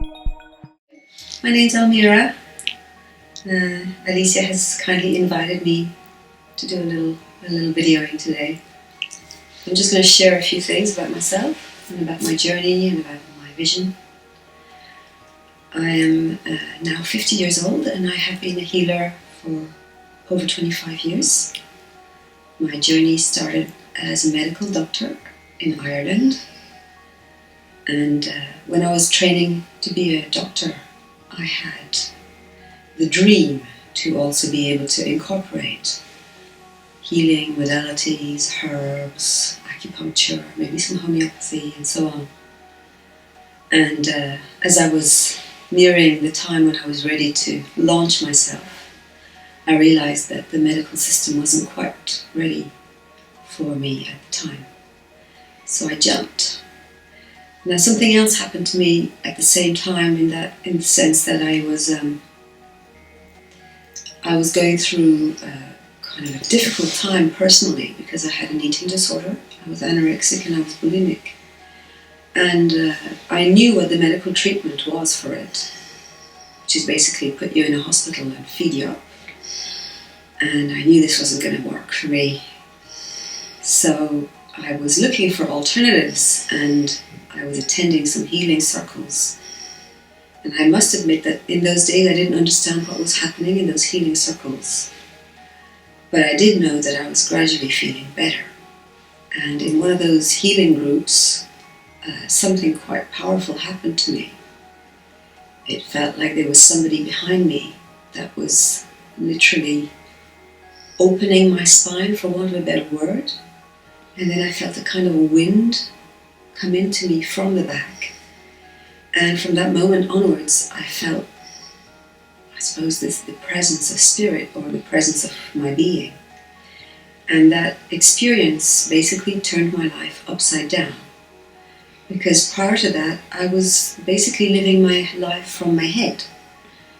My name's Ahlmeirah. Alicia has kindly invited me to do a little videoing today. I'm just going to share a few things about myself and about my journey and about my vision. I am now 50 years old and I have been a healer for over 25 years. My journey started as a medical doctor in Ireland, and when I was training to be a doctor, I had the dream to also be able to incorporate healing modalities, herbs, acupuncture, maybe some homeopathy and so on. And as I was nearing the time when I was ready to launch myself, I realized that the medical system wasn't quite ready for me at the time. So I jumped. Now something else happened to me at the same time in the sense that I was going through kind of a difficult time personally because I had an eating disorder. I was anorexic and I was bulimic. And I knew what the medical treatment was for it, which is basically put you in a hospital and feed you up. And I knew this wasn't going to work for me. So I was looking for alternatives and I was attending some healing circles. And I must admit that in those days I didn't understand what was happening in those healing circles. But I did know that I was gradually feeling better. And in one of those healing groups, something quite powerful happened to me. It felt like there was somebody behind me that was literally opening my spine, for want of a better word. And then I felt a kind of a wind come into me from the back. And from that moment onwards, I felt, I suppose, the presence of spirit or the presence of my being. And that experience basically turned my life upside down. Because prior to that, I was basically living my life from my head.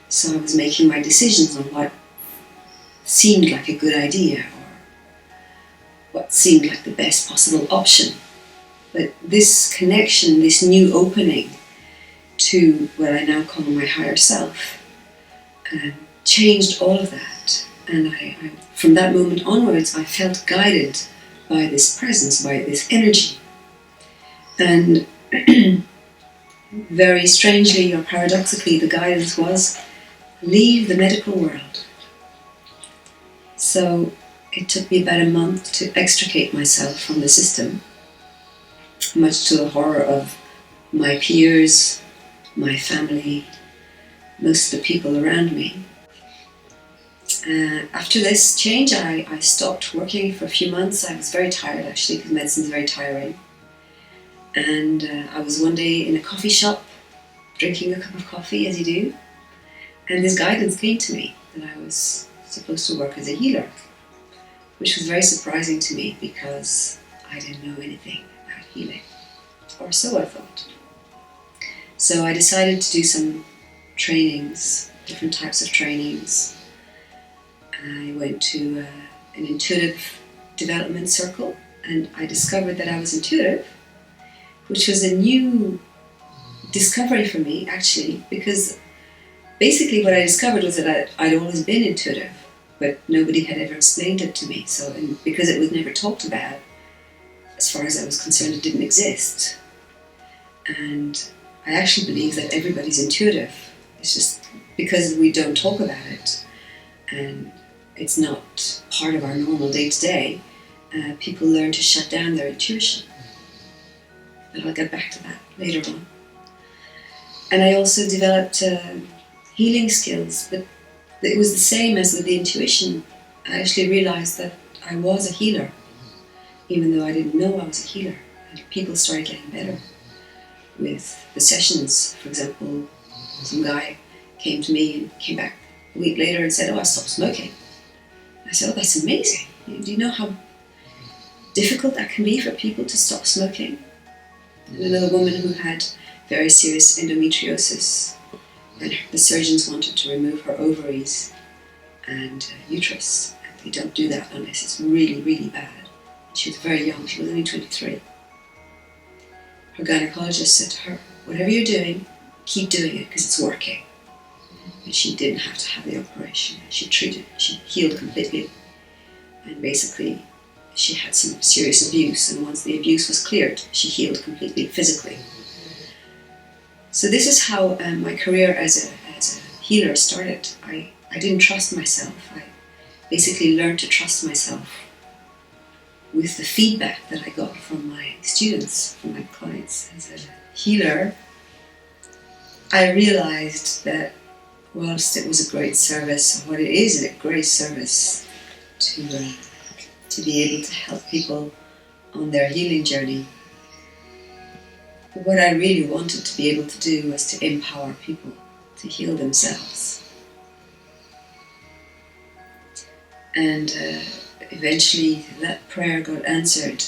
So I was making my decisions on what seemed like a good idea or what seemed like the best possible option. But this connection, this new opening to what I now call my higher self, changed all of that. And I, from that moment onwards, I felt guided by this presence, by this energy. And very strangely or paradoxically, the guidance was, leave the medical world. So it took me about a month to extricate myself from the system, much to the horror of my peers, my family, most of the people around me. After this change, I stopped working for a few months. I was very tired actually, because medicine is very tiring. And I was one day in a coffee shop, drinking a cup of coffee, as you do, and this guidance came to me that I was supposed to work as a healer, which was very surprising to me because I didn't know anything about healing, or so I thought. So I decided to do some trainings, different types of trainings. I went to an intuitive development circle, and I discovered that I was intuitive, which was a new discovery for me actually, because basically what I discovered was that I'd always been intuitive, but nobody had ever explained it to me. So, and because it was never talked about, as far as I was concerned, it didn't exist. And I actually believe that everybody's intuitive. It's just because we don't talk about it and it's not part of our normal day-to-day, people learn to shut down their intuition. But I'll get back to that later on. And I also developed healing skills, but it was the same as with the intuition. I actually realized that I was a healer, even though I didn't know I was a healer. And people started getting better with the sessions. For example, some guy came to me and came back a week later and said, "Oh, I stopped smoking." I said, "Oh, that's amazing. Do you know how difficult that can be for people to stop smoking?" And another woman who had very serious endometriosis, and the surgeons wanted to remove her ovaries and uterus. And they don't do that unless it's really, really bad. She was very young, she was only 23. Her gynecologist said to her, "Whatever you're doing, keep doing it because it's working. And she didn't have to have the operation. She healed completely. And basically, she had some serious abuse, and once the abuse was cleared, she healed completely physically. So this is how my career as a healer started. I didn't trust myself. I basically learned to trust myself with the feedback that I got from my students, from my clients. As a healer, I realized that whilst it was a great service, what it is a great service to be able to help people on their healing journey, what I really wanted to be able to do was to empower people to heal themselves. And eventually that prayer got answered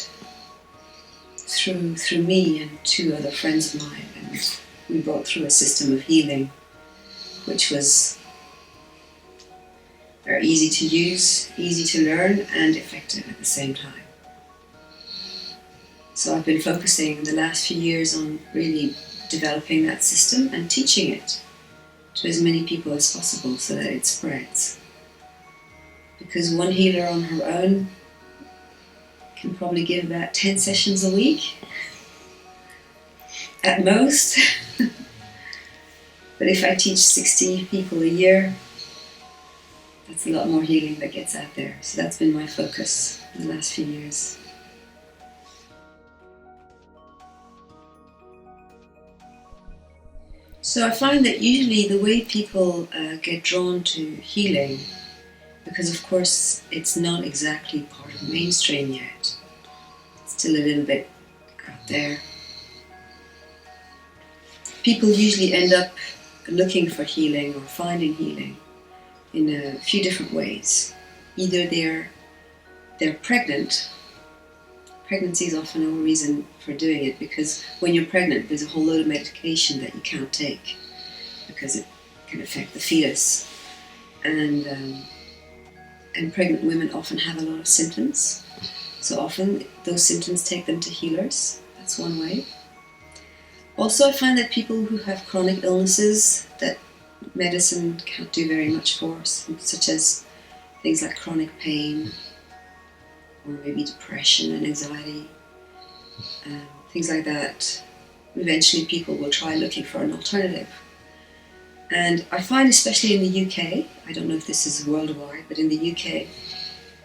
through me and two other friends of mine, and we brought through a system of healing which was very easy to use, easy to learn, and effective at the same time. So I've been focusing in the last few years on really developing that system and teaching it to as many people as possible so that it spreads. Because one healer on her own can probably give about 10 sessions a week, at most. But if I teach 60 people a year, that's a lot more healing that gets out there. So that's been my focus in the last few years. So I find that usually the way people get drawn to healing, because of course it's not exactly part of mainstream yet, it's still a little bit out there. People usually end up looking for healing or finding healing in a few different ways. Either they're pregnant. Pregnancy is often a reason for doing it, because when you're pregnant there's a whole load of medication that you can't take because it can affect the fetus. And pregnant women often have a lot of symptoms. So often those symptoms take them to healers. That's one way. Also, I find that people who have chronic illnesses that medicine can't do very much for, such as things like chronic pain, or maybe depression and anxiety, things like that, eventually people will try looking for an alternative. And I find, especially in the UK, I don't know if this is worldwide, but in the UK,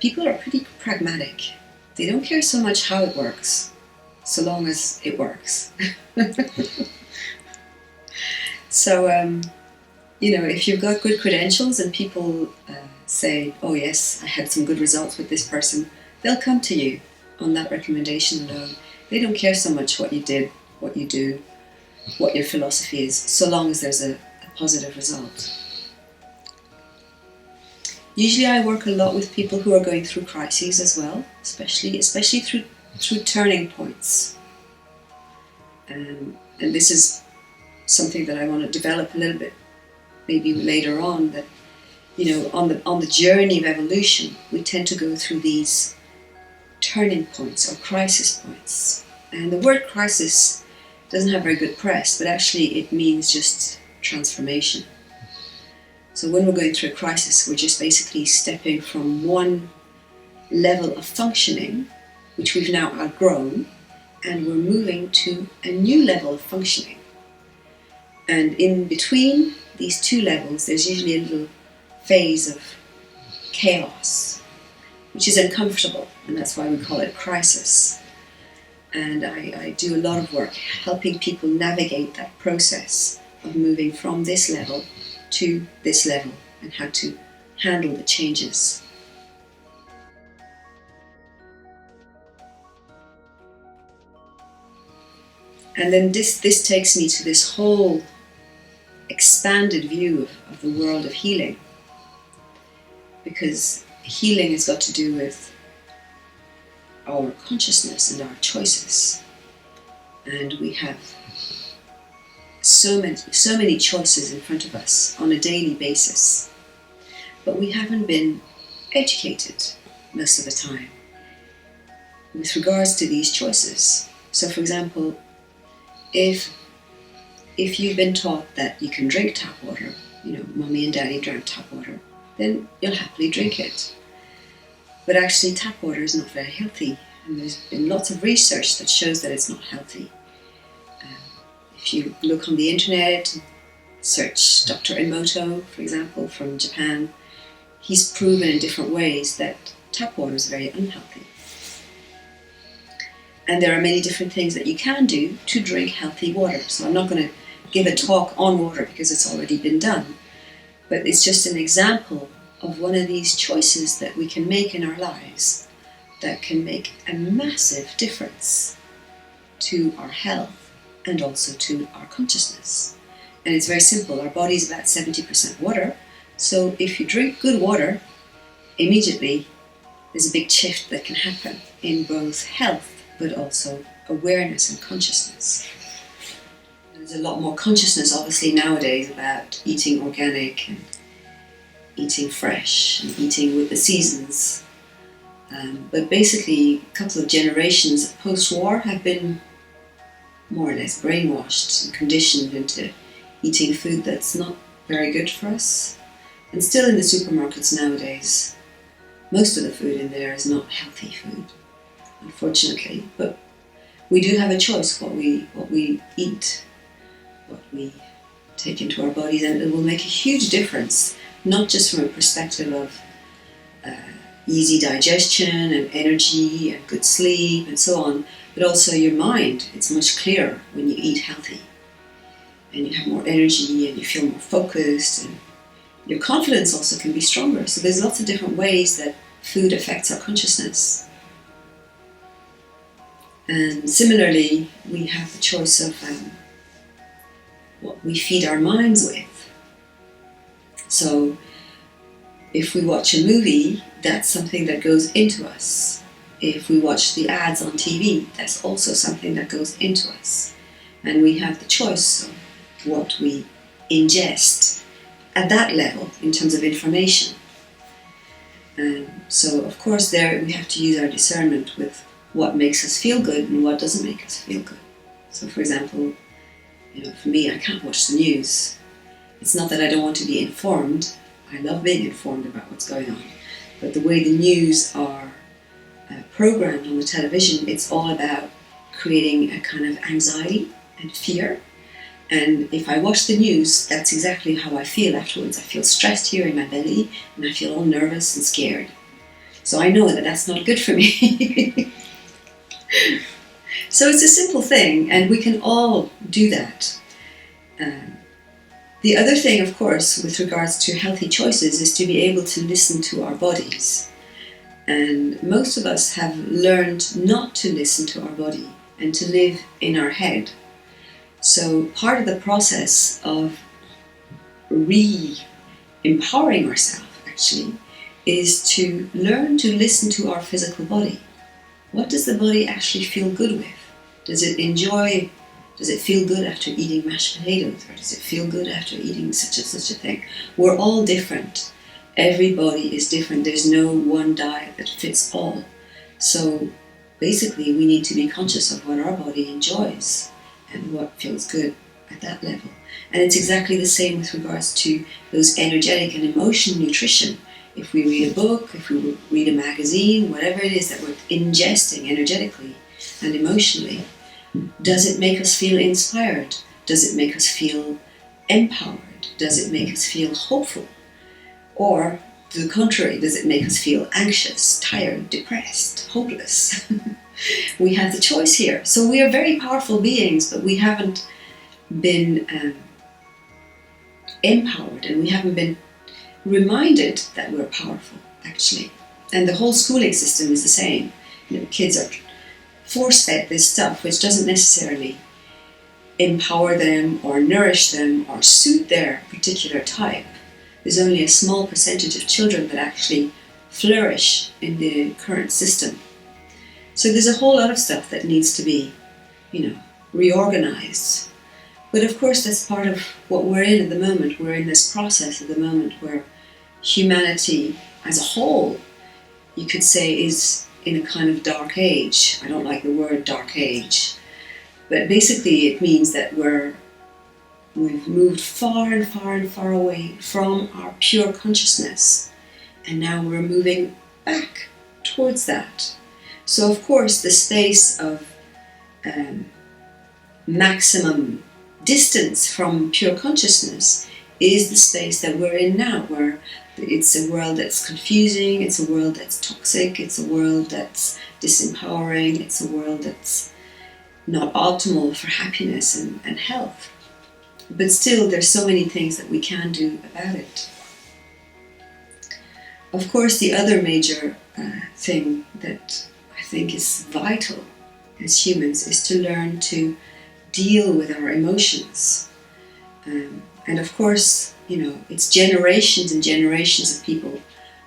people are pretty pragmatic. They don't care so much how it works, so long as it works. So, if you've got good credentials and people say, oh yes, I had some good results with this person, they'll come to you on that recommendation alone. They don't care so much what you did, what you do, what your philosophy is, so long as there's a positive result. Usually I work a lot with people who are going through crises as well, especially through turning points. And this is something that I want to develop a little bit, maybe later on, that on the journey of evolution, we tend to go through these turning points or crisis points. And the word crisis doesn't have very good press, but actually it means just transformation. So when we're going through a crisis, we're just basically stepping from one level of functioning, which we've now outgrown, and we're moving to a new level of functioning. And in between these two levels, there's usually a little phase of chaos, which is uncomfortable, and that's why we call it crisis. And I do a lot of work helping people navigate that process of moving from this level to this level and how to handle the changes. And then this takes me to this whole expanded view of the world of healing, because healing has got to do with our consciousness and our choices, and we have so many choices in front of us on a daily basis, but we haven't been educated most of the time with regards to these choices. So for example, if if you've been taught that you can drink tap water, mommy and daddy drank tap water, then you'll happily drink it. But actually tap water is not very healthy, and there's been lots of research that shows that it's not healthy. If you look on the internet, search Dr. Emoto, for example, from Japan, he's proven in different ways that tap water is very unhealthy. And there are many different things that you can do to drink healthy water. So I'm not going to give a talk on water because it's already been done, but it's just an example of one of these choices that we can make in our lives that can make a massive difference to our health and also to our consciousness. And it's very simple. Our body is about 70% water, so if you drink good water, immediately there's a big shift that can happen in both health but also awareness and consciousness. There's a lot more consciousness obviously nowadays about eating organic and eating fresh and eating with the seasons. But basically a couple of generations post-war have been more or less brainwashed and conditioned into eating food that's not very good for us. And still in the supermarkets nowadays, most of the food in there is not healthy food, unfortunately. But we do have a choice what we eat, what we take into our bodies, and it will make a huge difference, not just from a perspective of easy digestion and energy and good sleep and so on, but also your mind. It's much clearer when you eat healthy, and you have more energy and you feel more focused, and your confidence also can be stronger. So there's lots of different ways that food affects our consciousness. And similarly, we have the choice of what we feed our minds with. So if we watch a movie, that's something that goes into us. If we watch the ads on TV, that's also something that goes into us. And we have the choice of what we ingest at that level in terms of information. So of course there we have to use our discernment with what makes us feel good and what doesn't make us feel good. So for example, for me, I can't watch the news. It's not that I don't want to be informed. I love being informed about what's going on. But the way the news are programmed on the television, it's all about creating a kind of anxiety and fear. And if I watch the news, that's exactly how I feel afterwards. I feel stressed here in my belly, and I feel all nervous and scared. So I know that that's not good for me. So it's a simple thing, and we can all do that. The other thing, of course, with regards to healthy choices is to be able to listen to our bodies. And most of us have learned not to listen to our body and to live in our head. So part of the process of re-empowering ourselves, actually, is to learn to listen to our physical body. What does the body actually feel good with? Does it feel good after eating mashed potatoes? Or does it feel good after eating such and such a thing? We're all different. Everybody is different. There's no one diet that fits all. So basically we need to be conscious of what our body enjoys and what feels good at that level. And it's exactly the same with regards to those energetic and emotional nutrition. If we read a book, if we read a magazine, whatever it is that we're ingesting energetically and emotionally, does it make us feel inspired? Does it make us feel empowered? Does it make us feel hopeful? Or, to the contrary, does it make us feel anxious, tired, depressed, hopeless? We have the choice here. So we are very powerful beings, but we haven't been empowered, and we haven't been reminded that we're powerful, actually. And the whole schooling system is the same. Kids are force-fed this stuff, which doesn't necessarily empower them or nourish them or suit their particular type. There's only a small percentage of children that actually flourish in the current system. So there's a whole lot of stuff that needs to be, reorganized. But of course that's part of what we're in at the moment. We're in this process at the moment where humanity as a whole, you could say, is in a kind of dark age. I don't like the word dark age, but basically it means that we're We've moved far and far and far away from our pure consciousness, and now we're moving back towards that. So of course the space of maximum distance from pure consciousness is the space that we're in now, where it's a world that's confusing, it's a world that's toxic, it's a world that's disempowering, it's a world that's not optimal for happiness and health. But still, there's so many things that we can do about it. Of course, the other major thing that I think is vital as humans is to learn to deal with our emotions. And of course, it's generations and generations of people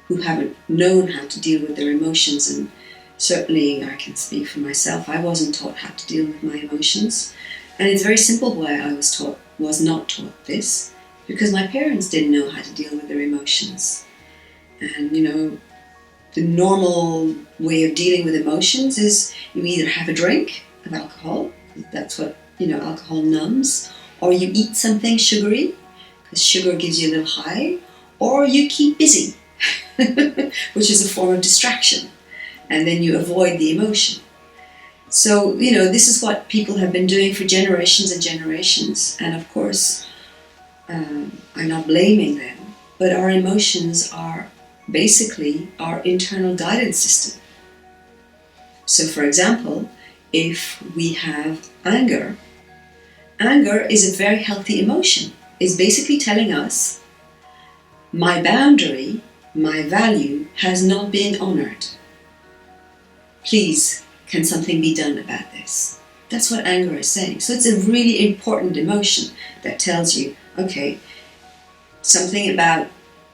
who haven't known how to deal with their emotions, and certainly I can speak for myself. I wasn't taught how to deal with my emotions, and it's very simple why I was not taught this, because my parents didn't know how to deal with their emotions. And the normal way of dealing with emotions is you either have a drink of alcohol, that's what alcohol numbs, or you eat something sugary, because sugar gives you a little high, or you keep busy, which is a form of distraction, and then you avoid the emotion. So, this is what people have been doing for generations and generations, and of course, I'm not blaming them, but our emotions are basically our internal guidance system. So, for example, if we have anger is a very healthy emotion. It's basically telling us, my boundary, my value has not been honored. Please, can something be done about this? That's what anger is saying. So it's a really important emotion that tells you, okay, something about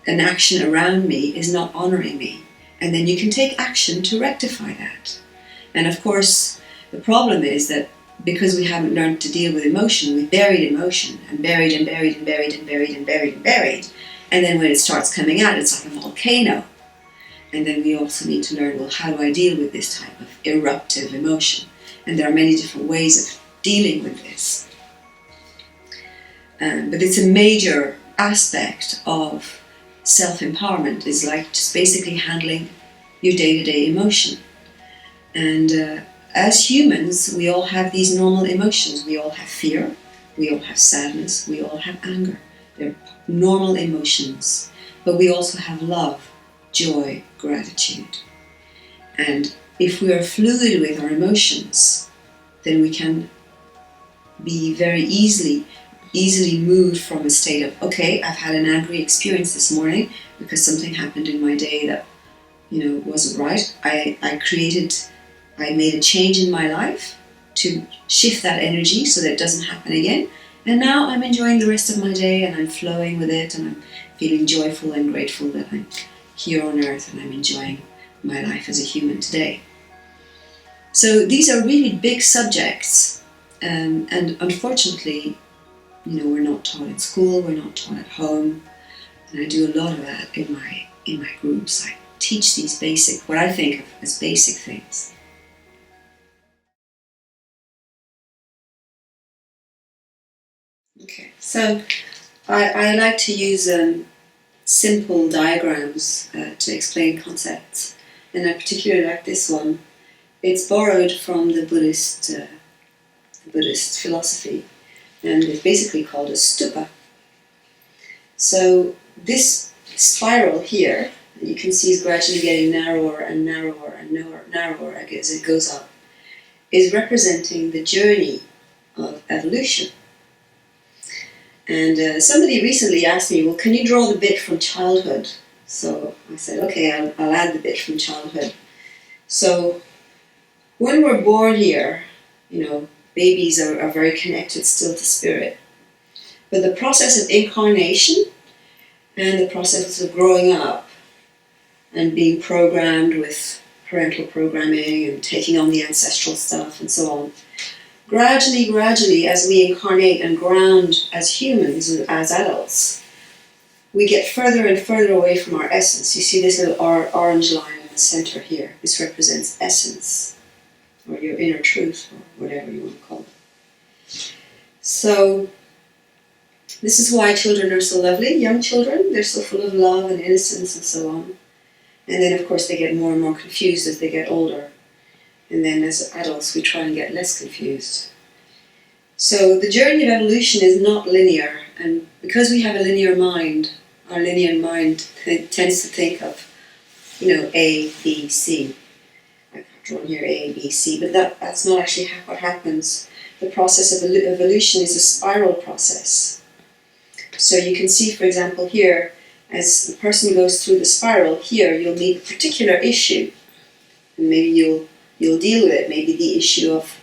an action around me is not honoring me. And then you can take action to rectify that. And of course, the problem is that because we haven't learned to deal with emotion, we buried emotion and buried and buried and buried and buried and buried and buried. And then when it starts coming out, it's like a volcano. And then we also need to learn, well, how do I deal with this type of eruptive emotion? And there are many different ways of dealing with this. But it's a major aspect of self-empowerment, is like just basically handling your day-to-day emotion. And as humans, we all have these normal emotions. We all have fear, we all have sadness, we all have anger. They're normal emotions. But we also have love, joy, gratitude. And if we are fluid with our emotions, then we can be very easily moved from a state of, okay, I've had an angry experience this morning because something happened in my day that wasn't right. I made a change in my life to shift that energy so that it doesn't happen again. And now I'm enjoying the rest of my day, and I'm flowing with it, and I'm feeling joyful and grateful that I'm here on earth and I'm enjoying my life as a human today. So these are really big subjects, and unfortunately, we're not taught in school, we're not taught at home, and I do a lot of that in my groups. I teach these what I think of as basic things. Okay, so I like to use simple diagrams to explain concepts, and I particularly like this one. It's borrowed from the Buddhist philosophy, and it's basically called a stupa. So this spiral here, you can see is gradually getting narrower and narrower and narrower as it goes up, is representing the journey of evolution. And somebody recently asked me, well, can you draw the bit from childhood? So I said, okay, I'll add the bit from childhood. So when we're born here, babies are very connected still to spirit. But the process of incarnation and the process of growing up and being programmed with parental programming and taking on the ancestral stuff and so on, gradually, as we incarnate and ground as humans and as adults, we get further and further away from our essence. You see this little orange line in the center here. This represents essence, or your inner truth, or whatever you want to call it. So This is why children are so lovely, young children. They're so full of love and innocence and so on. And then, of course, they get more and more confused as they get older. And then as adults, we try and get less confused. So the journey of evolution is not linear. And because we have a linear mind, our linear mind tends to think of, A, B, C. I've drawn here A, B, C, but that's not actually what happens. The process of evolution is a spiral process. So you can see, for example, here, as the person goes through the spiral, here you'll meet a particular issue, and maybe you'll deal with it. Maybe the issue of,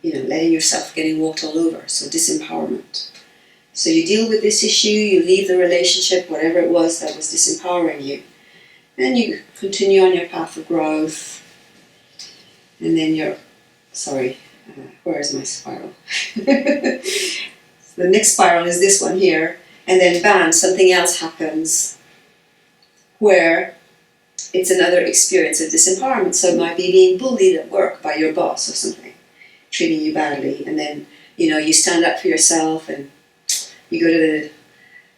letting yourself getting walked all over, so disempowerment. So you deal with this issue, you leave the relationship, whatever it was that was disempowering you, and you continue on your path of growth, and then where is my spiral? The next spiral is this one here. And then bam, something else happens where it's another experience of disempowerment. So it might be being bullied at work by your boss or something, treating you badly. And then, you stand up for yourself and you go to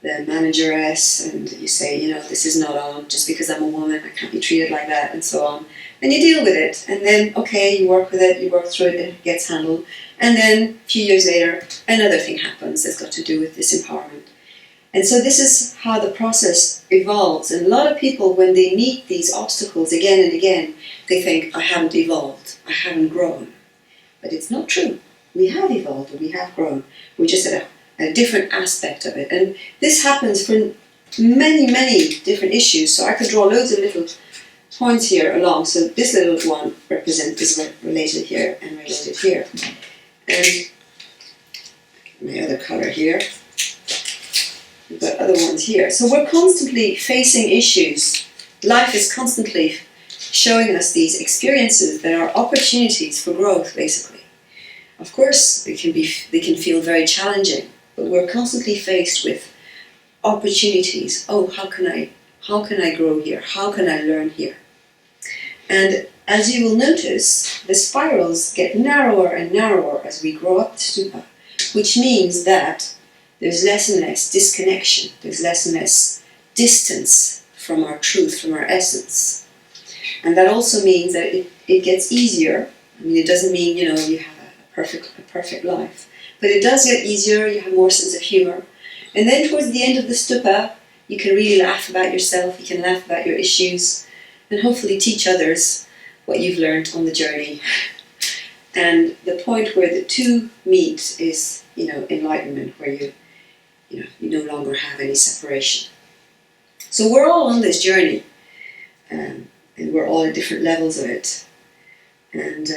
the manageress and you say, this is not on. Just because I'm a woman, I can't be treated like that, and so on. And you deal with it. And then, okay, you work with it, you work through it, it gets handled. And then a few years later, another thing happens that's got to do with disempowerment. And so this is how the process evolves. And a lot of people, when they meet these obstacles again and again, they think, I haven't evolved, I haven't grown. But it's not true. We have evolved and we have grown. We're just at a different aspect of it. And this happens for many, many different issues. So I could draw loads of little points here along. So this little one is related here and related here. And my other colour here. We've got other ones here. So we're constantly facing issues. Life is constantly showing us these experiences that are opportunities for growth, basically. Of course, they can feel very challenging, but we're constantly faced with opportunities. Oh, how can I grow here? How can I learn here? And as you will notice, the spirals get narrower and narrower as we grow up the stupa, which means that there's less and less disconnection, there's less and less distance from our truth, from our essence. And that also means that it gets easier. I mean, it doesn't mean, you have a perfect life, but it does get easier, you have more sense of humor. And then towards the end of the stupa, you can really laugh about yourself, you can laugh about your issues, and hopefully teach others what you've learned on the journey. And the point where the two meet is, enlightenment, where you no longer have any separation. So we're all on this journey, and we're all at different levels of it. And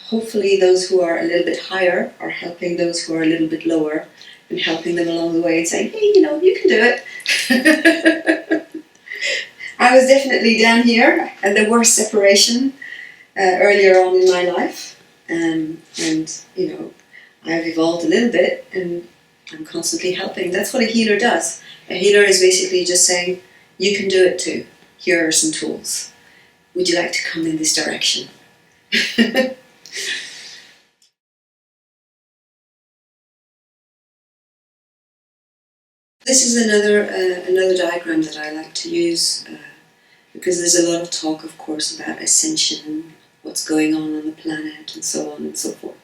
hopefully those who are a little bit higher are helping those who are a little bit lower and helping them along the way and saying, hey, you can do it. I was definitely down here and there was separation earlier on in my life. And I've evolved a little bit and I'm constantly helping. That's what a healer does. A healer is basically just saying, you can do it too. Here are some tools. Would you like to come in this direction? This is another diagram that I like to use because there's a lot of talk, of course, about ascension, what's going on the planet, and so on and so forth.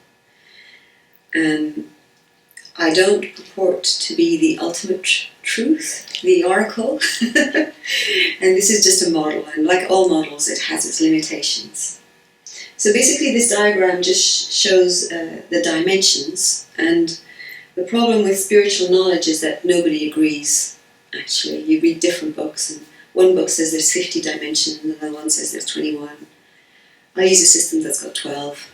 I don't purport to be the ultimate truth, the oracle, and this is just a model, and like all models, it has its limitations. So basically this diagram just shows the dimensions, and the problem with spiritual knowledge is that nobody agrees, actually. You read different books, and one book says there's 50 dimensions, and another one says there's 21. I use a system that's got 12.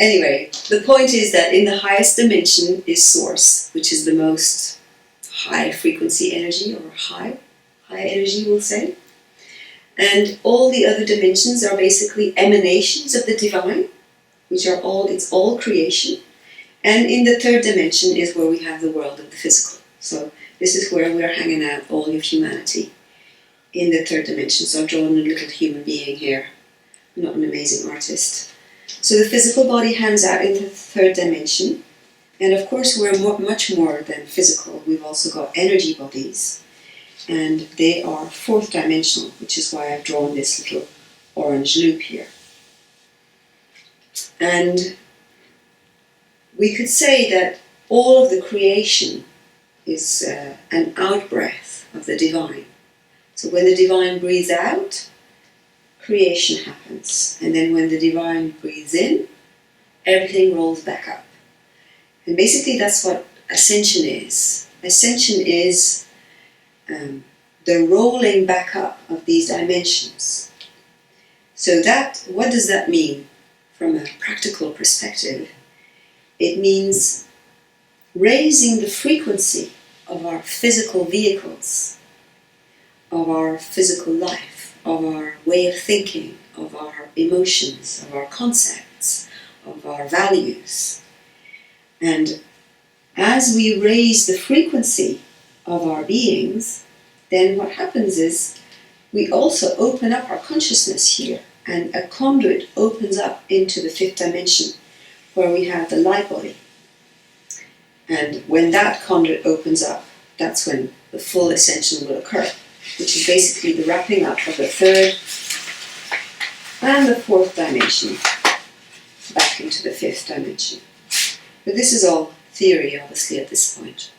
Anyway, the point is that in the highest dimension is Source, which is the most high frequency energy, or high energy, we'll say. And all the other dimensions are basically emanations of the divine, which are it's all creation. And in the third dimension is where we have the world of the physical. So this is where we're hanging out, all of humanity, in the third dimension. So I've drawn a little human being here. I'm not an amazing artist. So the physical body hangs out in the third dimension, And of course, we're much more than physical. We've also got energy bodies, and they are fourth dimensional, which is why I've drawn this little orange loop here. And we could say that all of the creation is an outbreath of the divine. So when the divine breathes out, creation happens. And then when the divine breathes in, everything rolls back up. And basically that's what ascension is. Ascension is the rolling back up of these dimensions. So what does that mean from a practical perspective? It means raising the frequency of our physical vehicles, of our physical life, of our way of thinking, of our emotions, of our concepts, of our values. And as we raise the frequency of our beings, then what happens is we also open up our consciousness here, and a conduit opens up into the fifth dimension where we have the light body. And when that conduit opens up, that's when the full ascension will occur, which is basically the wrapping up of the third and the fourth dimension back into the fifth dimension. But this is all theory, obviously, at this point,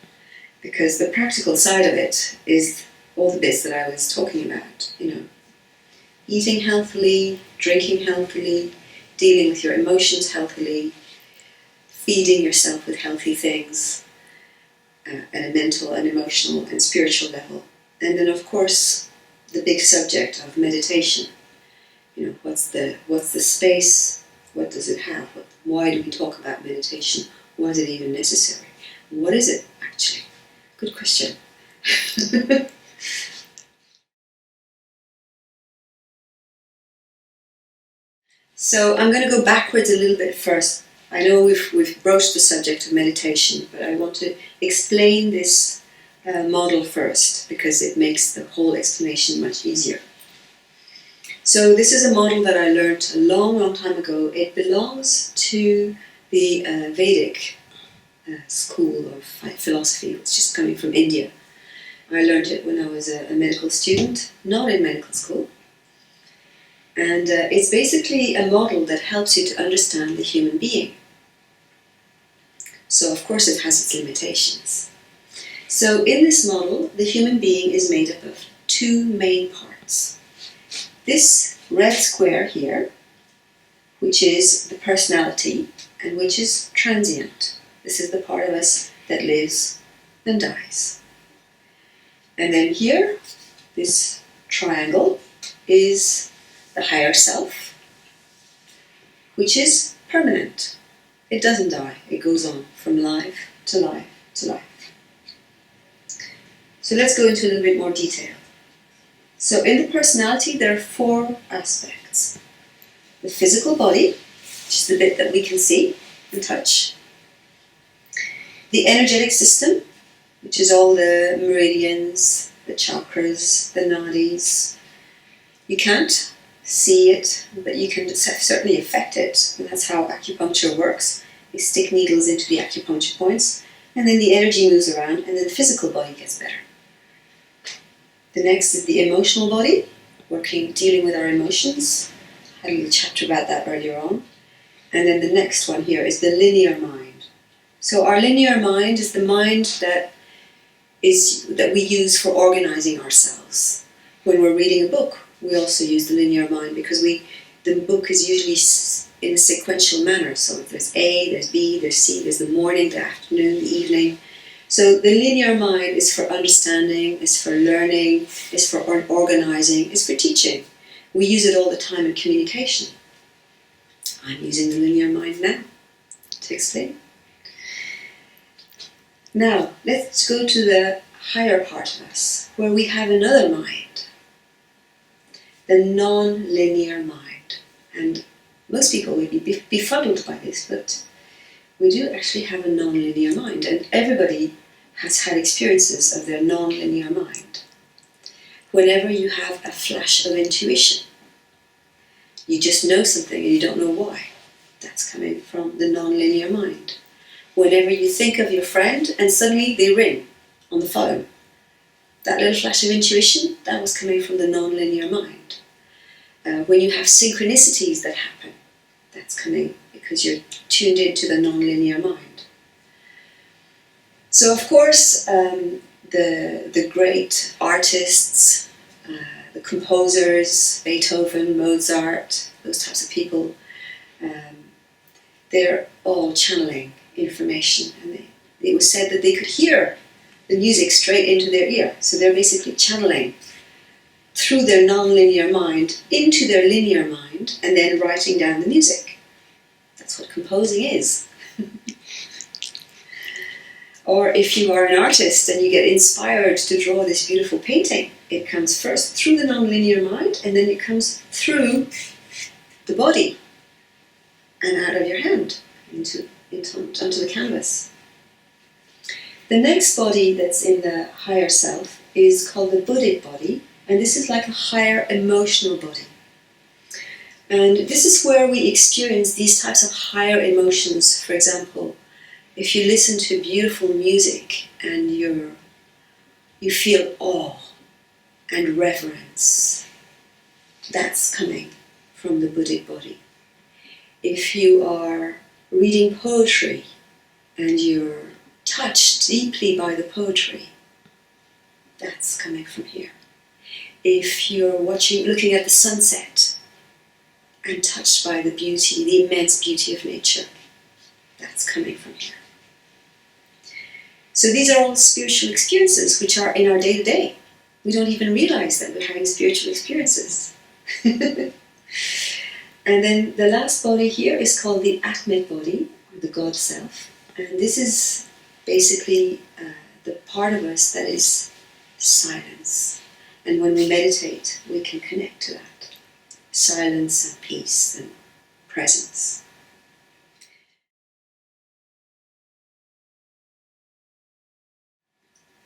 because the practical side of it is all the bits that I was talking about, eating healthily, drinking healthily, dealing with your emotions healthily, feeding yourself with healthy things at a mental and emotional and spiritual level. And then, of course, the big subject of meditation. What's the space? What does it have? Why do we talk about meditation? Why is it even necessary? What is it, actually? Good question. So I'm going to go backwards a little bit first. I know we've broached the subject of meditation, but I want to explain this model first, because it makes the whole explanation much easier. So this is a model that I learned a long time ago. It belongs to the Vedic school of philosophy, which is coming from India. I learned it when I was a medical student, not in medical school. And it's basically a model that helps you to understand the human being. So of course it has its limitations. So in this model, the human being is made up of two main parts. This red square here, which is the personality and which is transient. This is the part of us that lives and dies. And then here, this triangle is the higher self, which is permanent. It doesn't die. It goes on from life to life to life. So let's go into a little bit more detail. So in the personality, there are four aspects. The physical body, which is the bit that we can see and touch. The energetic system, which is all the meridians, the chakras, the nadis. You can't see it, but you can certainly affect it. And that's how acupuncture works. You stick needles into the acupuncture points, and then the energy moves around, and then the physical body gets better. The next is the emotional body, dealing with our emotions. I had a little chapter about that earlier on. And then the next one here is the linear mind. So our linear mind is the mind that we use for organizing ourselves. When we're reading a book, we also use the linear mind because the book is usually in a sequential manner. So if there's A, there's B, there's C, there's the morning, the afternoon, the evening. So the linear mind is for understanding, is for learning, is for organizing, is for teaching. We use it all the time in communication. I'm using the linear mind now to explain. Now, let's go to the higher part of us, where we have another mind. The non-linear mind. And most people will be befuddled by this, but we do actually have a non-linear mind, and everybody has had experiences of their non-linear mind. Whenever you have a flash of intuition, you just know something and you don't know why. That's coming from the non-linear mind. whenever you think of your friend and suddenly they ring on the phone. That little flash of intuition, that was coming from the non-linear mind. When you have synchronicities that happen, that's coming because you're tuned into the non-linear mind. So of course, the great artists, the composers, Beethoven, Mozart, those types of people, they're all channeling information, and it was said that they could hear the music straight into their ear. So they're basically channeling through their non-linear mind into their linear mind and then writing down the music. That's what composing is. Or if you are an artist and you get inspired to draw this beautiful painting, it comes first through the non-linear mind and then it comes through the body and out of your hand onto the canvas. The next body that's in the higher self is called the Buddhic body, and this is like a higher emotional body. And this is where we experience these types of higher emotions. For example, if you listen to beautiful music and you feel awe and reverence, that's coming from the Buddhic body. If you are reading poetry and you're touched deeply by the poetry, that's coming from here. If you're looking at the sunset and touched by the beauty, the immense beauty of nature, that's coming from here. So these are all spiritual experiences which are in our day-to-day. We don't even realize that we're having spiritual experiences. And then the last body here is called the Ahlmeirah body, or the God Self. And this is basically the part of us that is silence. And when we meditate, we can connect to that. Silence and peace and presence.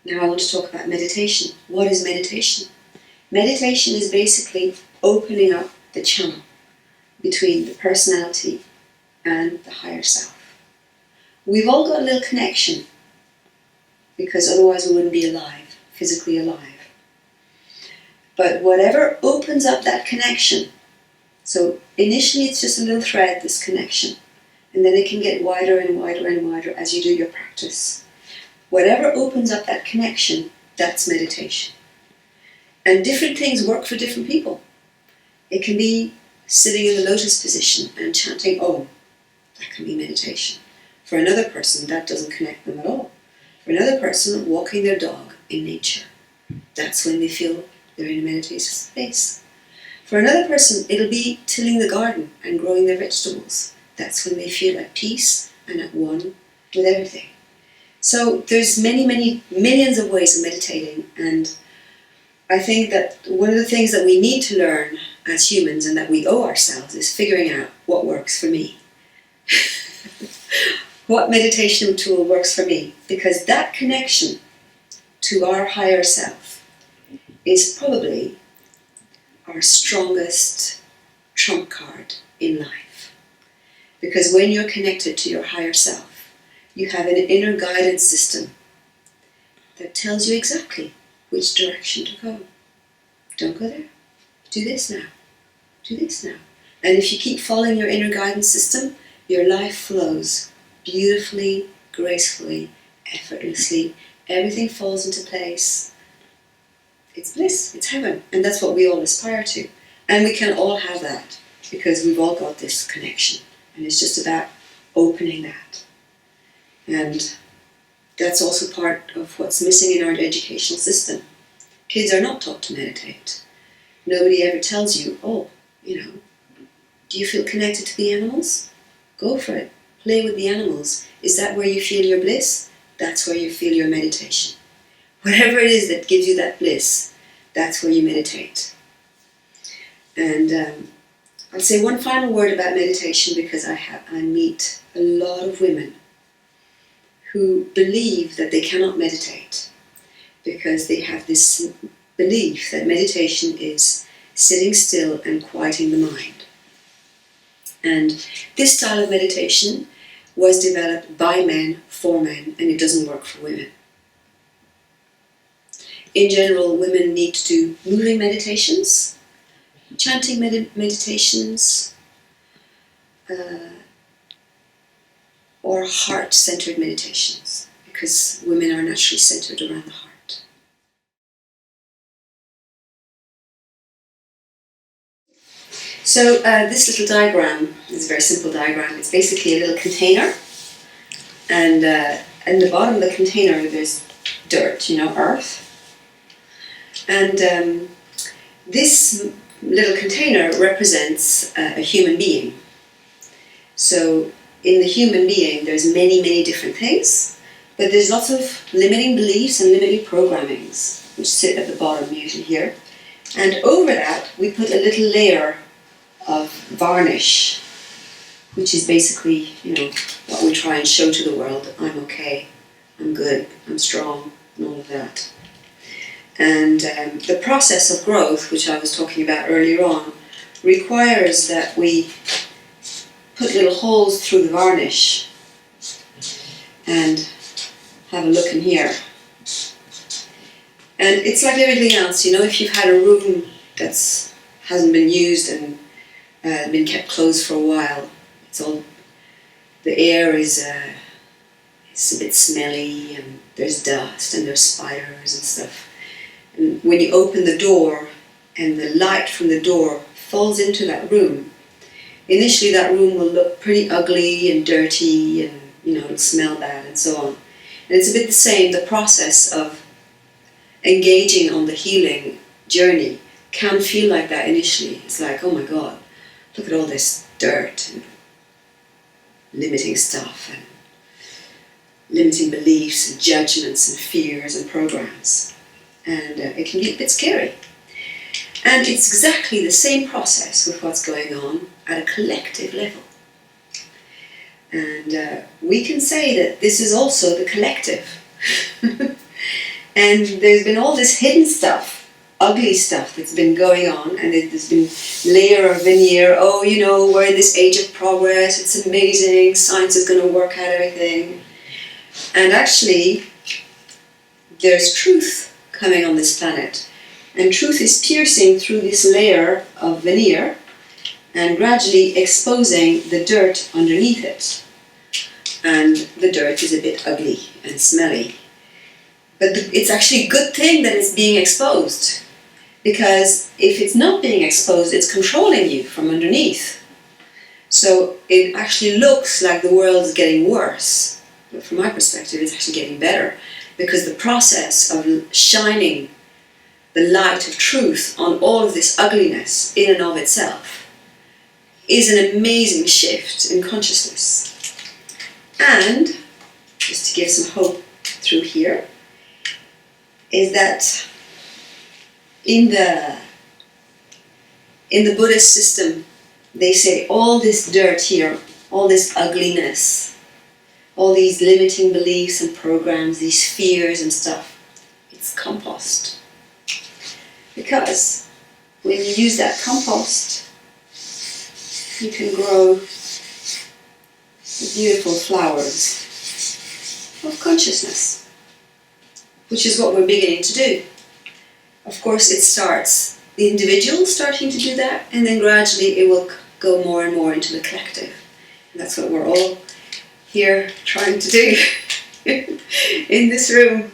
Now I want to talk about meditation. What is meditation? Meditation is basically opening up the channel between the personality and the higher self. We've all got a little connection, because otherwise we wouldn't be alive, physically alive. But whatever opens up that connection, so initially it's just a little thread, this connection, and then it can get wider and wider and wider as you do your practice. Whatever opens up that connection, that's meditation. And different things work for different people. It can be sitting in the lotus position and chanting Om. That can be meditation. For another person, that doesn't connect them at all. For another person, walking their dog in nature. That's when they feel they're in a meditative space. For another person, it'll be tilling the garden and growing their vegetables. That's when they feel at peace and at one with everything. So there's many, many, millions of ways of meditating, and I think that one of the things that we need to learn as humans and that we owe ourselves is figuring out what works for me. What meditation tool works for me? Because that connection to our higher self is probably our strongest trump card in life. Because when you're connected to your higher self, you have an inner guidance system that tells you exactly which direction to go. Don't go there. Do this now. Do this now. And if you keep following your inner guidance system, your life flows beautifully, gracefully, effortlessly. Everything falls into place. It's bliss. It's heaven. And that's what we all aspire to. And we can all have that because we've all got this connection. And it's just about opening that. And that's also part of what's missing in our educational system. Kids are not taught to meditate. Nobody ever tells you, oh, do you feel connected to the animals? Go for it. Play with the animals. Is that where you feel your bliss? That's where you feel your meditation. Whatever it is that gives you that bliss, that's where you meditate. And I'll say one final word about meditation, because I meet a lot of women who believe that they cannot meditate because they have this belief that meditation is sitting still and quieting the mind. And this style of meditation was developed by men for men, and it doesn't work for women. In general, women need to do moving meditations, chanting meditations, or heart-centered meditations, because women are naturally centered around the heart. So this little diagram is a very simple diagram. It's basically a little container, and in the bottom of the container there's dirt, earth. And this little container represents a human being. So in the human being there's many, many different things, but there's lots of limiting beliefs and limiting programmings which sit at the bottom usually here. And over that we put a little layer of varnish, which is basically, what we try and show to the world. I'm okay, I'm good, I'm strong, and all of that. And the process of growth, which I was talking about earlier on, requires that we put little holes through the varnish. And have a look in here. And it's like everything else, if you've had a room that hasn't been used and been kept closed for a while, the air is a bit smelly, and there's dust and there's spiders and stuff. And when you open the door and the light from the door falls into that room, initially that room will look pretty ugly and dirty, and it'll smell bad and so on. And it's a bit the same, the process of engaging on the healing journey can feel like that initially. It's like, oh my God, look at all this dirt and limiting stuff and limiting beliefs and judgments and fears and programs. And it can be a bit scary. And it's exactly the same process with what's going on at a collective level. And we can say that this is also the collective. And there's been all this hidden stuff, ugly stuff that's been going on, and there's been layer or veneer. Oh, we're in this age of progress, it's amazing, science is going to work out everything. And actually, there's truth coming on this planet. And truth is piercing through this layer of veneer and gradually exposing the dirt underneath it. And the dirt is a bit ugly and smelly. But it's actually a good thing that it's being exposed, because if it's not being exposed, it's controlling you from underneath. So it actually looks like the world is getting worse. But from my perspective, it's actually getting better, because the process of shining the light of truth on all of this ugliness in and of itself is an amazing shift in consciousness. And, just to give some hope through here, is that in the Buddhist system, they say all this dirt here, all this ugliness, all these limiting beliefs and programs, these fears and stuff, it's compost. Because when you use that compost, you can grow beautiful flowers of consciousness, which is what we're beginning to do. Of course, it starts the individual starting to do that, and then gradually it will go more and more into the collective. And that's what we're all here trying to do in this room.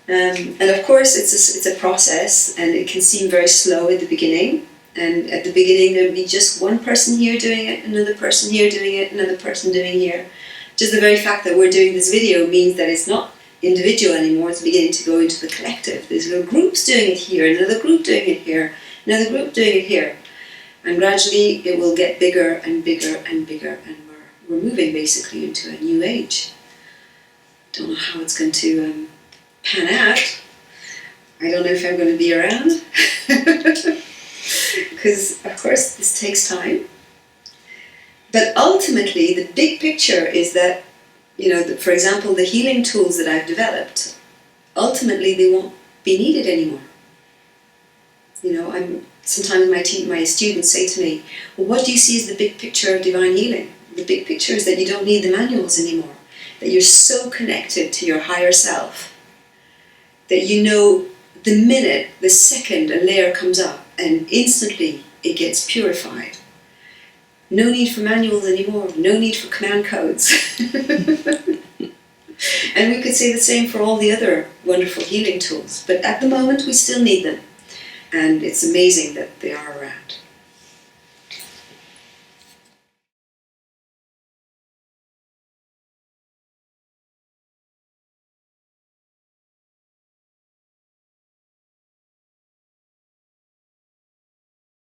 And of course, it's a process, and it can seem very slow at the beginning. And at the beginning, there'll be just one person here doing it, another person here doing it, another person doing here. Just the very fact that we're doing this video means that it's not individual anymore, it's beginning to go into the collective. There's little groups doing it here, another group doing it here, another group doing it here. And gradually it will get bigger and bigger and bigger, and we're moving basically into a new age. Don't know how it's going to pan out. I don't know if I'm going to be around. Because of course this takes time. But ultimately the big picture is that, for example, the healing tools that I've developed, ultimately they won't be needed anymore. Sometimes my students say to me, well, what do you see as the big picture of divine healing? the big picture is that you don't need the manuals anymore. That you're so connected to your higher self that you know the minute, the second a layer comes up and instantly it gets purified. No need for manuals anymore, no need for command codes. And we could say the same for all the other wonderful healing tools, but at the moment we still need them. And it's amazing that they are around.